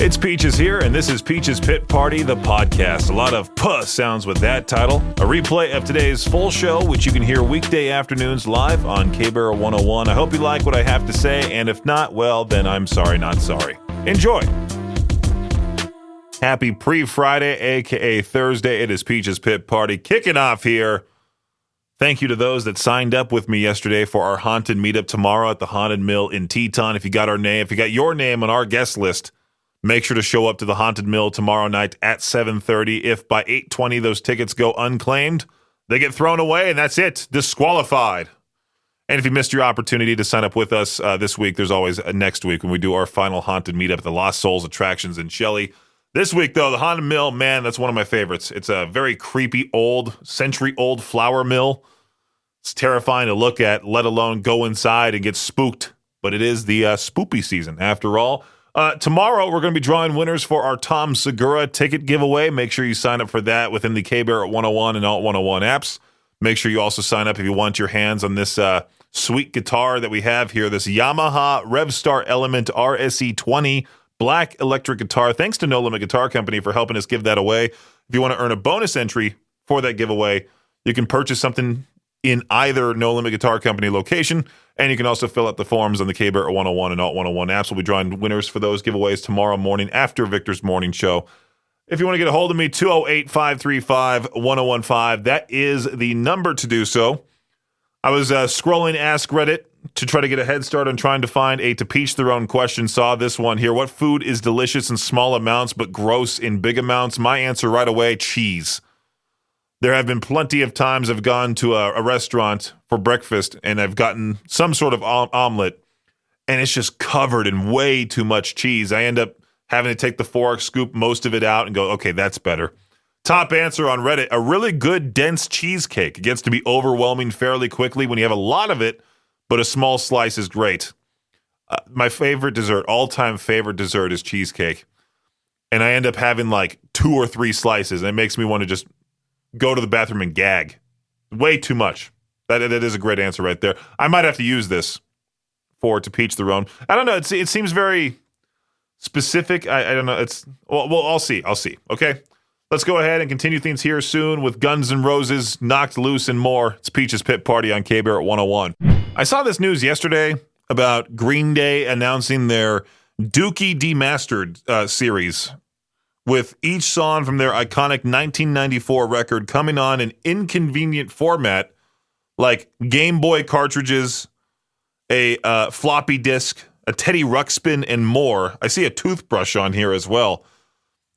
It's Peaches here, and this is Peaches Pit Party, the podcast. A lot of puh sounds with that title. A replay of today's full show, which you can hear weekday afternoons live on K-Barrel 101. I hope you like what I have to say, and if not, well, then I'm sorry, not sorry. Enjoy. Happy pre-Friday, a.k.a. Thursday. It is Peaches Pit Party kicking off here. Thank you to those that signed up with me yesterday for our haunted meetup tomorrow at the Haunted Mill in Teton. If you got your name on our guest list, make sure to show up to the Haunted Mill tomorrow night at 7:30. If by 8:20 those tickets go unclaimed, they get thrown away, and that's it. Disqualified. And if you missed your opportunity to sign up with us this week, there's always next week when we do our final haunted meetup at the Lost Souls Attractions in Shelley. This week, though, the Haunted Mill, man, that's one of my favorites. It's a very creepy, century-old flour mill. It's terrifying to look at, let alone go inside and get spooked. But it is the spoopy season, after all. Tomorrow, we're going to be drawing winners for our Tom Segura ticket giveaway. Make sure you sign up for that within the K-Barrel 101 and Alt 101 apps. Make sure you also sign up if you want your hands on this sweet guitar that we have here, this Yamaha Revstar Element RSE 20 black electric guitar. Thanks to No Limit Guitar Company for helping us give that away. If you want to earn a bonus entry for that giveaway, you can purchase something in either No Limit Guitar Company location, and you can also fill out the forms on the K-Barrel 101 and Alt 101 apps. We'll be drawing winners for those giveaways tomorrow morning after Victor's morning show. If you want to get a hold of me, 208-535-1015. That is the number to do so. I was scrolling Ask Reddit to try to get a head start on trying to find a to peach their own question. Saw this one here. What food is delicious in small amounts but gross in big amounts? My answer right away, cheese. There have been plenty of times I've gone to a restaurant for breakfast and I've gotten some sort of omelet and it's just covered in way too much cheese. I end up having to take the fork, scoop most of it out and go, okay, that's better. Top answer on Reddit, a really good dense cheesecake. It gets to be overwhelming fairly quickly when you have a lot of it, but a small slice is great. My favorite dessert, all-time favorite dessert is cheesecake. And I end up having like 2 or 3 slices and it makes me want to just go to the bathroom and gag. Way too much. That is a great answer right there. I might have to use this for to peach their own. I don't know. It seems very specific. I don't know. Well, I'll see. Okay. Let's go ahead and continue things here soon with Guns N' Roses, Knocked Loose, and more. It's Peaches Pit Party on K-Barrel 101. I saw this news yesterday about Green Day announcing their Dookie Demastered series, with each song from their iconic 1994 record coming on an inconvenient format like Game Boy cartridges, a floppy disk, a Teddy Ruxpin, and more. I see a toothbrush on here as well.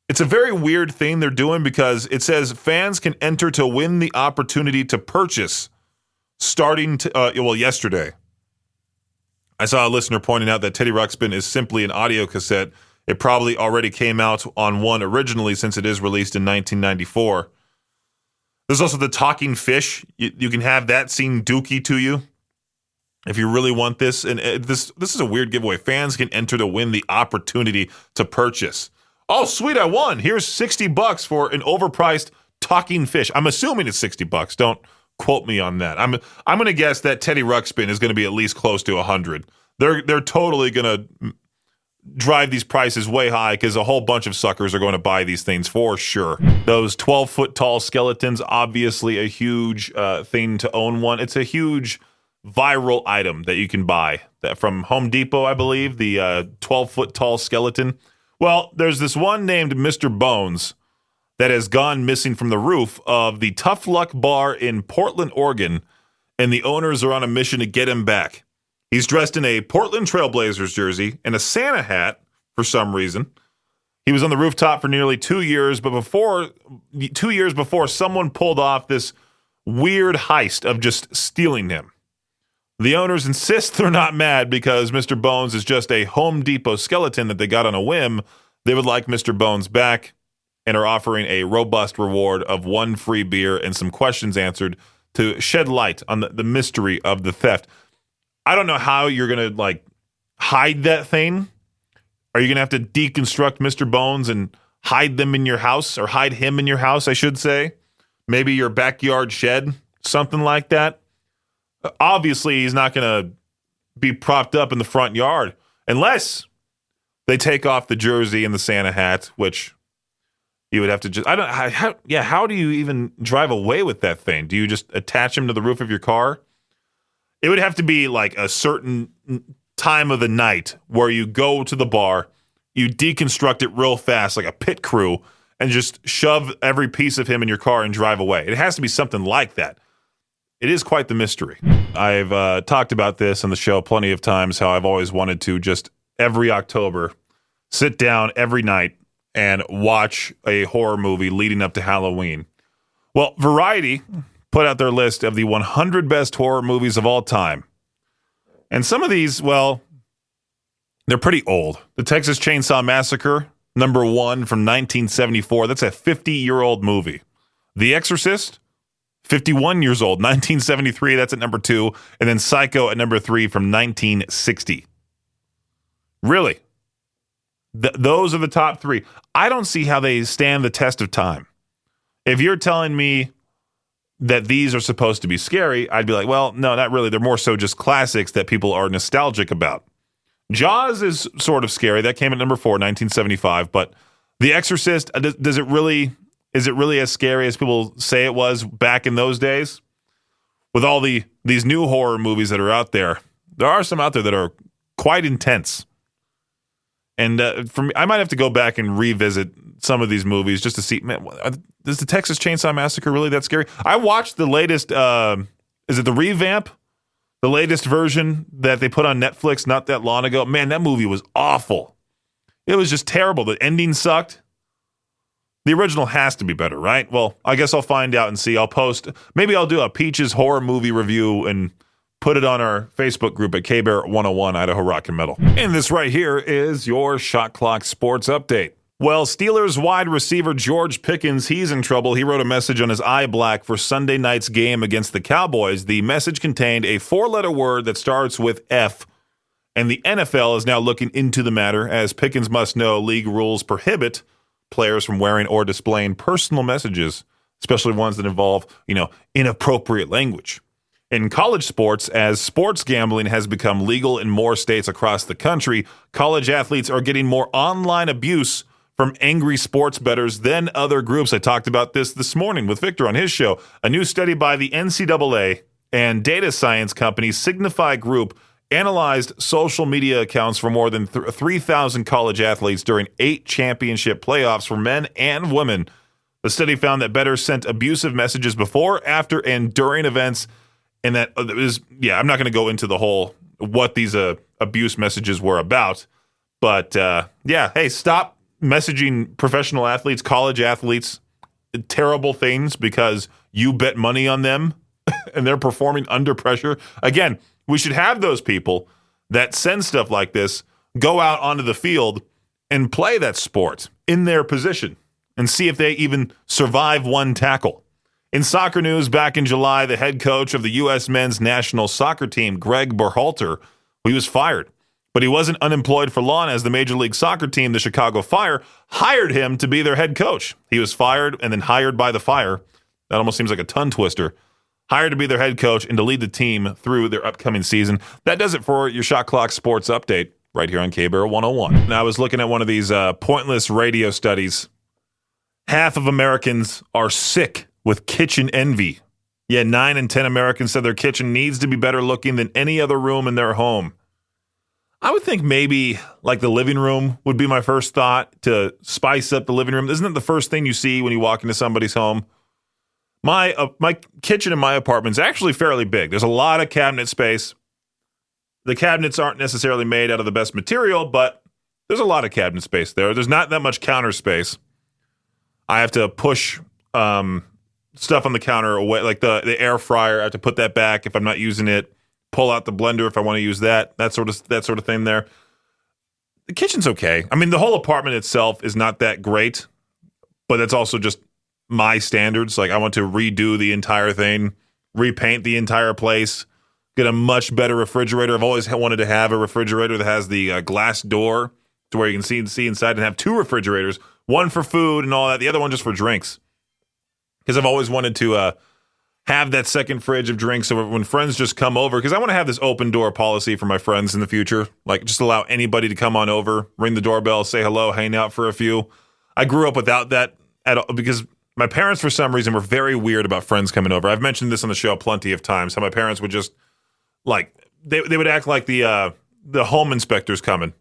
It's a very weird thing they're doing because it says fans can enter to win the opportunity to purchase starting yesterday. I saw a listener pointing out that Teddy Ruxpin is simply an audio cassette. It probably already came out on one originally since it is released in 1994. There's also the talking fish. You can have that sing Dookie to you if you really want this. And this is a weird giveaway. Fans can enter to win the opportunity to purchase. Oh, sweet, I won. Here's $60 for an overpriced talking fish. I'm assuming it's $60. Don't quote me on that. I'm going to guess that Teddy Ruxpin is going to be at least close to $100. They're totally going to drive these prices way high because a whole bunch of suckers are going to buy these things for sure. Those 12-foot tall skeletons, obviously a huge thing to own one. It's a huge viral item that you can buy from Home Depot, I believe, the 12-foot tall skeleton. Well, there's this one named Mr. Bones that has gone missing from the roof of the Tough Luck Bar in Portland, Oregon, and the owners are on a mission to get him back. He's dressed in a Portland Trailblazers jersey and a Santa hat for some reason. He was on the rooftop for nearly 2 years, but 2 years before, someone pulled off this weird heist of just stealing him. The owners insist they're not mad because Mr. Bones is just a Home Depot skeleton that they got on a whim. They would like Mr. Bones back and are offering a robust reward of 1 free beer and some questions answered to shed light on the mystery of the theft. I don't know how you're going to hide that thing. Are you going to have to deconstruct Mr. Bones and hide them in your house, or hide him in your house, I should say? Maybe your backyard shed, something like that. Obviously, he's not going to be propped up in the front yard unless They take off the jersey and the Santa hat, which you would have to just, how do you even drive away with that thing? Do you just attach them to the roof of your car? It would have to be like a certain time of the night where you go to the bar, you deconstruct it real fast like a pit crew, and just shove every piece of him in your car and drive away. It has to be something like that. It is quite the mystery. I've talked about this on the show plenty of times, how I've always wanted to just every October sit down every night and watch a horror movie leading up to Halloween. Well, Variety put out their list of the 100 best horror movies of all time. And some of these, well, they're pretty old. The Texas Chainsaw Massacre, number 1 from 1974. That's a 50-year-old movie. The Exorcist, 51 years old, 1973. That's at number 2. And then Psycho at number 3 from 1960. Really? Those are the top 3. I don't see how they stand the test of time. If you're telling me that these are supposed to be scary, I'd be like, well, no, not really. They're more so just classics that people are nostalgic about. Jaws is sort of scary. That came at number 4, 1975. But The Exorcist, is it really as scary as people say it was back in those days? With all these new horror movies that are out there are some out there that are quite intense. And for me, I might have to go back and revisit some of these movies just to see, man, is the Texas Chainsaw Massacre really that scary? I watched the latest, is it the revamp? The latest version that they put on Netflix not that long ago. Man, that movie was awful. It was just terrible. The ending sucked. The original has to be better, right? Well, I guess I'll find out and see. Maybe I'll do a Peaches horror movie review and put it on our Facebook group at KBear 101 Idaho Rock and Metal. And this right here is your Shot Clock Sports Update. Well, Steelers wide receiver George Pickens, he's in trouble. He wrote a message on his iBlack for Sunday night's game against the Cowboys. The message contained a 4-letter word that starts with F, and the NFL is now looking into the matter, as Pickens must know league rules prohibit players from wearing or displaying personal messages, especially ones that involve, inappropriate language. In college sports, as sports gambling has become legal in more states across the country, college athletes are getting more online abuse from angry sports bettors than other groups. I talked about this morning with Victor on his show. A new study by the NCAA and data science company Signify Group analyzed social media accounts for more than 3,000 college athletes during 8 championship playoffs for men and women. The study found that bettors sent abusive messages before, after, and during events, and that it was, I'm not going to go into the whole what these abuse messages were about, but hey, stop messaging professional athletes, college athletes, terrible things because you bet money on them and they're performing under pressure. Again, we should have those people that send stuff like this go out onto the field and play that sport in their position and see if they even survive one tackle. In soccer news, back in July, the head coach of the U.S. men's national soccer team, Greg Berhalter, he was fired. But he wasn't unemployed for long, as the Major League Soccer team, the Chicago Fire, hired him to be their head coach. He was fired and then hired by the Fire. That almost seems like a tongue twister. Hired to be their head coach and to lead the team through their upcoming season. That does it for your Shot Clock Sports Update right here on KBear 101. Now, I was looking at one of these pointless radio studies. Half of Americans are sick with kitchen envy. 9 in 10 Americans said their kitchen needs to be better looking than any other room in their home. I would think maybe like the living room would be my first thought, to spice up the living room. Isn't it the first thing you see when you walk into somebody's home? My kitchen in my apartment is actually fairly big. There's a lot of cabinet space. The cabinets aren't necessarily made out of the best material, but there's a lot of cabinet space there. There's not that much counter space. I have to push stuff on the counter away, like the air fryer. I have to put that back if I'm not using it. Pull out the blender if I want to use that sort of thing there. The kitchen's okay. I mean, the whole apartment itself is not that great, but that's also just my standards. Like, I want to redo the entire thing, repaint the entire place, get a much better refrigerator. I've always wanted to have a refrigerator that has the glass door to where you can see inside, and have 2 refrigerators, one for food and all that, the other one just for drinks. Because I've always wanted to have that second fridge of drinks so when friends just come over, because I want to have this open door policy for my friends in the future. Like, just allow anybody to come on over, ring the doorbell, say hello, hang out for a few. I grew up without that at all because my parents, for some reason, were very weird about friends coming over. I've mentioned this on the show plenty of times, how my parents would just, like, they would act like the home inspector's coming,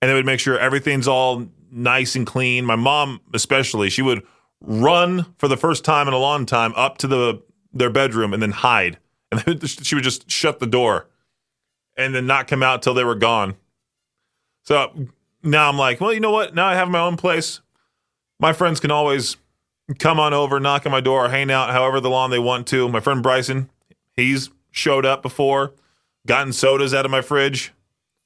and they would make sure everything's all nice and clean. My mom, especially, she would run for the first time in a long time up to their bedroom and then hide. And then she would just shut the door and then not come out till they were gone. So now I'm like, well, you know what? Now I have my own place. My friends can always come on over, knock on my door, hang out however long they want to. My friend Bryson, he's showed up before, gotten sodas out of my fridge.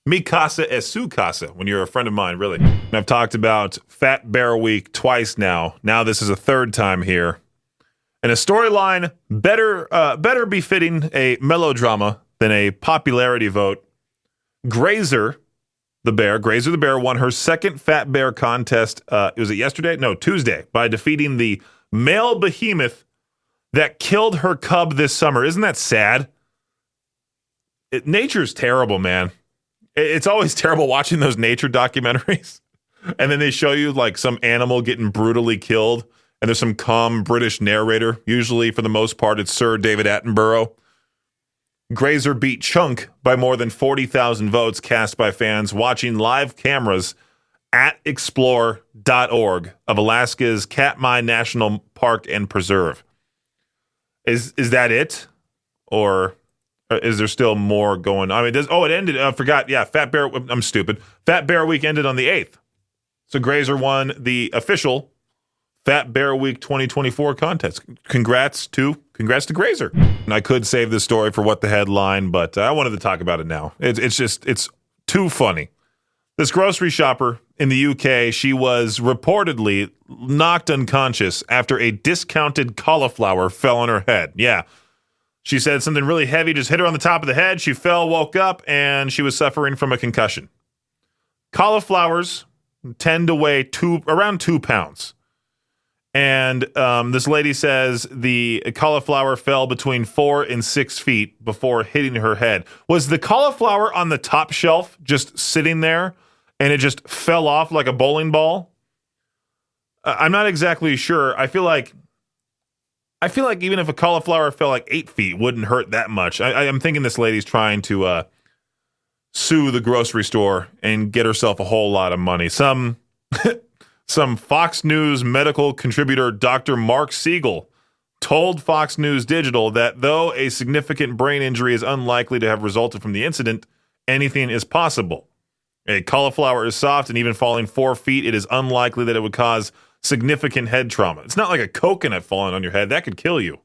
Mi casa es su casa, when you're a friend of mine, really. And I've talked about Fat Bear Week twice now. Now this is a third time here. And a storyline better befitting a melodrama than a popularity vote. Grazer the Bear won her second Fat Bear contest. Was it yesterday? No, Tuesday, by defeating the male behemoth that killed her cub this summer. Isn't that sad? Nature's terrible, man. It's always terrible watching those nature documentaries. And then they show you like some animal getting brutally killed. And there's some calm British narrator. Usually, for the most part, it's Sir David Attenborough. Grazer beat Chunk by more than 40,000 votes cast by fans watching live cameras at explore.org of Alaska's Katmai National Park and Preserve. Is that it? Or is there still more going on? I mean, it ended. I forgot. Yeah, I'm stupid. Fat Bear Week ended on the 8th. So Grazer won the official Fat Bear Week 2024 contest. Congrats to Grazer. And I could save this story for what the headline, but I wanted to talk about it now. It's too funny. This grocery shopper in the UK, she was reportedly knocked unconscious after a discounted cauliflower fell on her head. Yeah. She said something really heavy just hit her on the top of the head. She fell, woke up, and she was suffering from a concussion. Cauliflowers tend to weigh around 2 pounds. And this lady says the cauliflower fell between 4 and 6 feet before hitting her head. Was the cauliflower on the top shelf just sitting there and it just fell off like a bowling ball? I'm not exactly sure. I feel like even if a cauliflower fell like 8 feet, it wouldn't hurt that much. I'm thinking this lady's trying to sue the grocery store and get herself a whole lot of money. Some Fox News medical contributor, Dr. Mark Siegel, told Fox News Digital that though a significant brain injury is unlikely to have resulted from the incident, anything is possible. A cauliflower is soft, and even falling 4 feet, it is unlikely that it would cause significant head trauma. It's not like a coconut falling on your head. That could kill you.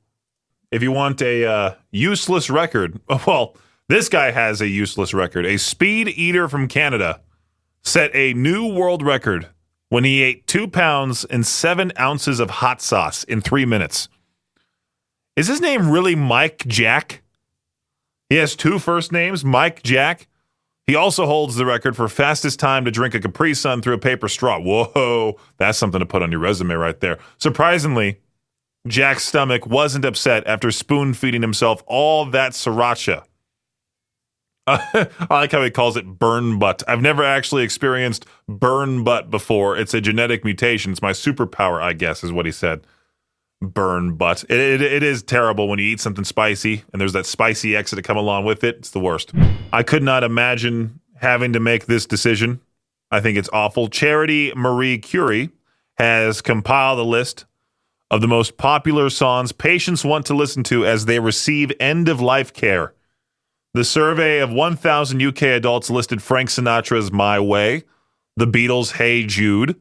If you want a useless record, well, this guy has a useless record. A speed eater from Canada set a new world record when he ate 2 pounds and 7 ounces of hot sauce in 3 minutes. Is his name really Mike Jack? He has 2 first names, Mike Jack. He also holds the record for fastest time to drink a Capri Sun through a paper straw. Whoa, that's something to put on your resume right there. Surprisingly, Jack's stomach wasn't upset after spoon-feeding himself all that sriracha. I like how he calls it burn butt. I've never actually experienced burn butt before. It's a genetic mutation. It's my superpower, I guess, is what he said. Burn butt. It is terrible when you eat something spicy and there's that spicy exit to come along with it. It's the worst. I could not imagine having to make this decision. I think it's awful. Charity Marie Curie has compiled a list of the most popular songs patients want to listen to as they receive end-of-life care. The survey of 1,000 UK adults listed Frank Sinatra's My Way, the Beatles' Hey Jude,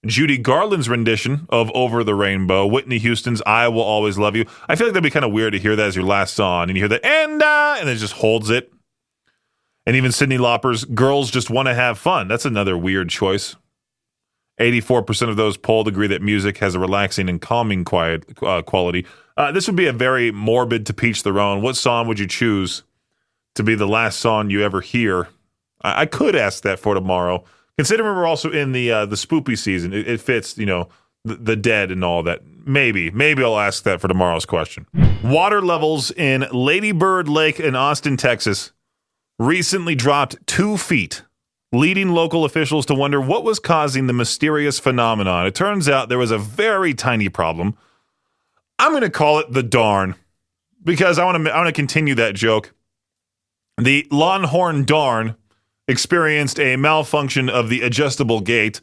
Judy Garland's rendition of Over the Rainbow, Whitney Houston's I Will Always Love You. I feel like that'd be kind of weird to hear that as your last song, and you hear that, and then it just holds it. And even Cyndi Lauper's Girls Just Want to Have Fun. That's another weird choice. 84% of those polled agree that music has a relaxing and calming quality. This would be a very morbid to each their own. What song would you choose to be the last song you ever hear? I could ask that for tomorrow. Considering we're also in the spoopy season, it fits, the dead and all that. Maybe I'll ask that for tomorrow's question. Water levels in Lady Bird Lake in Austin, Texas, recently dropped 2 feet, leading local officials to wonder what was causing the mysterious phenomenon. It turns out there was a very tiny problem. I'm going to call it the darn, because I want to continue that joke. The Longhorn Darn experienced a malfunction of the adjustable gate,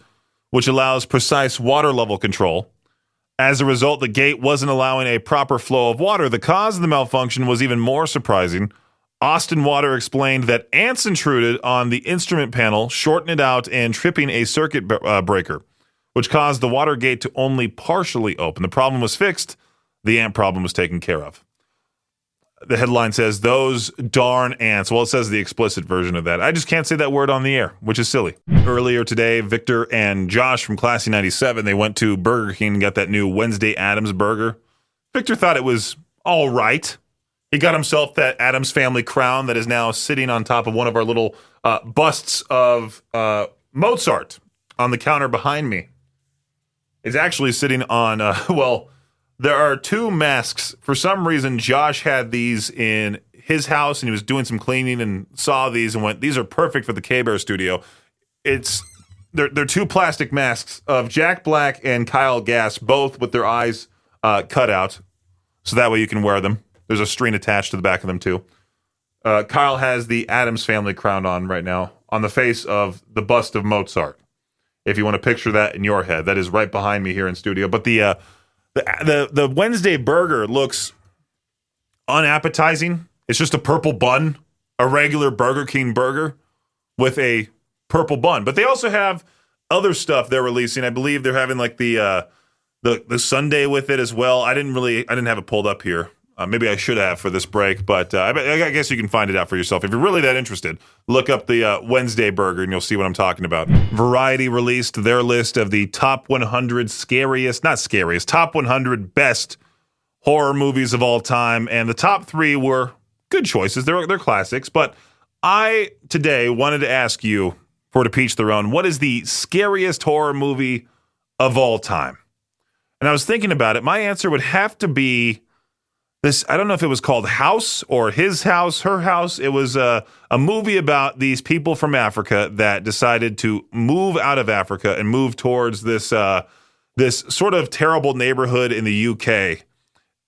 which allows precise water level control. As a result, the gate wasn't allowing a proper flow of water. The cause of the malfunction was even more surprising. Austin Water explained that ants intruded on the instrument panel, shorting it out and tripping a circuit breaker, which caused the water gate to only partially open. The problem was fixed. The ant problem was taken care of. The headline says, "Those darn ants." Well, it says the explicit version of that. I just can't say that word on the air, which is silly. Earlier today, Victor and Josh from Classy 97, they went to Burger King and got that new Wednesday Addams burger. Victor thought it was all right. He got himself that Addams Family crown that is now sitting on top of one of our little busts of Mozart on the counter behind me. It's actually sitting on, there are 2 masks. For some reason, Josh had these in his house, and he was doing some cleaning and saw these and went, "These are perfect for the K-Bear studio." They're 2 plastic masks of Jack Black and Kyle Gass, both with their eyes cut out, so that way you can wear them. There's a string attached to the back of them, too. Kyle has the Addams Family crown on right now on the face of the bust of Mozart. If you want to picture that in your head, that is right behind me here in studio. But the Wednesday burger looks unappetizing. It's just a purple bun, a regular Burger King burger with a purple bun. But they also have other stuff they're releasing. I believe they're having like the sundae with it as well. I didn't have it pulled up here. Maybe I should have for this break, but I guess you can find it out for yourself. If you're really that interested, look up the Wednesday burger and you'll see what I'm talking about. Variety released their list of the top 100 top 100 best horror movies of all time, and the top 3 were good choices. They're classics, but I today wanted to ask you, for to each their own, what is the scariest horror movie of all time? And I was thinking about it. My answer would have to be this. I don't know if it was called House or His House, Her House. It was a movie about these people from Africa that decided to move out of Africa and move towards this sort of terrible neighborhood in the UK.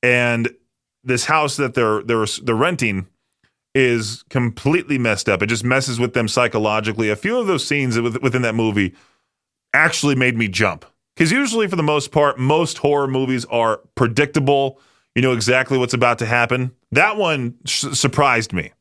And this house that they're renting is completely messed up. It just messes with them psychologically. A few of those scenes within that movie actually made me jump. Because usually, for the most part, most horror movies are predictable. You know exactly what's about to happen. That one surprised me.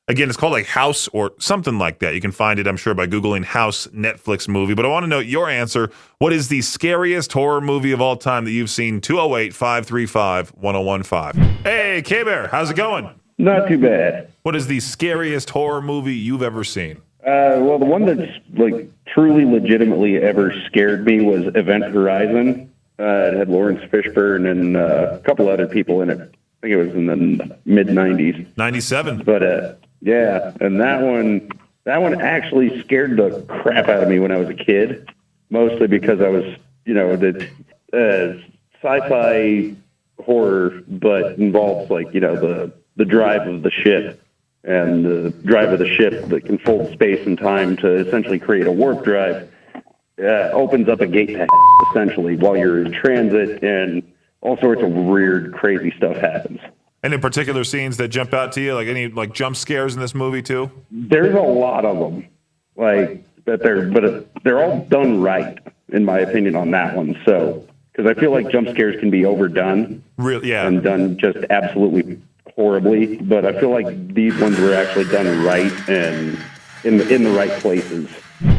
Again, it's called like House or something like that. You can find it, I'm sure, by Googling House Netflix movie. But I want to know your answer. What is the scariest horror movie of all time that you've seen? 208-535-1015. Hey, K-Bear, how's it going? Not too bad. What is the scariest horror movie you've ever seen? Well, the one that's like truly legitimately ever scared me was Event Horizon. It had Lawrence Fishburne and a couple other people in it. I think it was in the mid-90s. 97. But yeah, and that one actually scared the crap out of me when I was a kid, mostly because I was, the sci-fi horror, but involves like, the drive of the ship. And the drive of the ship that can fold space and time to essentially create a warp drive opens up a gate to essentially while you're in transit, and all sorts of weird, crazy stuff happens. Any particular scenes that jump out to you, like any like jump scares in this movie too? There's a lot of them, but they're all done right, in my opinion, on that one. So, because I feel like jump scares can be overdone, and done just absolutely horribly, but I feel like these ones were actually done right and in the right places.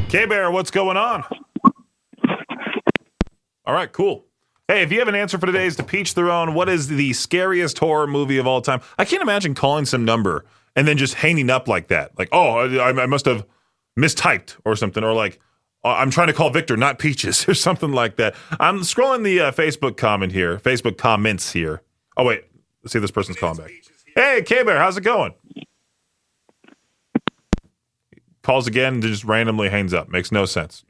K-Bear, what's going on? All right, cool. Hey, if you have an answer for today's To Peach Their Own, what is the scariest horror movie of all time? I can't imagine calling some number and then just hanging up like that. Like, I must have mistyped or something, or like, I'm trying to call Victor, not Peaches, or something like that. I'm scrolling the Facebook comments here. Oh, wait. Let's see if this person's calling back. Hey, K-Bear, how's it going? Calls again and just randomly hangs up. Makes no sense.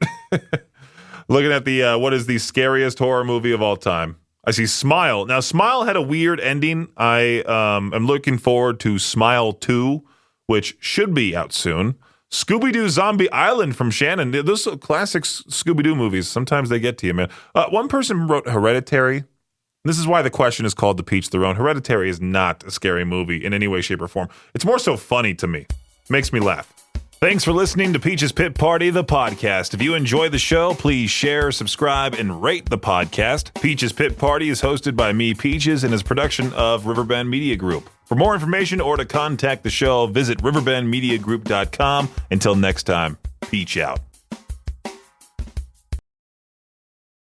Looking at the what is the scariest horror movie of all time? I see Smile. Now, Smile had a weird ending. I am looking forward to Smile 2, which should be out soon. Scooby-Doo Zombie Island from Shannon. Those classic Scooby-Doo movies, sometimes they get to you, man. One person wrote Hereditary. This is why the question is called To Each Their Own. Hereditary is not a scary movie in any way, shape, or form. It's more so funny to me. Makes me laugh. Thanks for listening to Peach's Pit Party, the podcast. If you enjoy the show, please share, subscribe, and rate the podcast. Peach's Pit Party is hosted by me, Peaches, and is a production of Riverbend Media Group. For more information or to contact the show, visit riverbendmediagroup.com. Until next time, Peach out.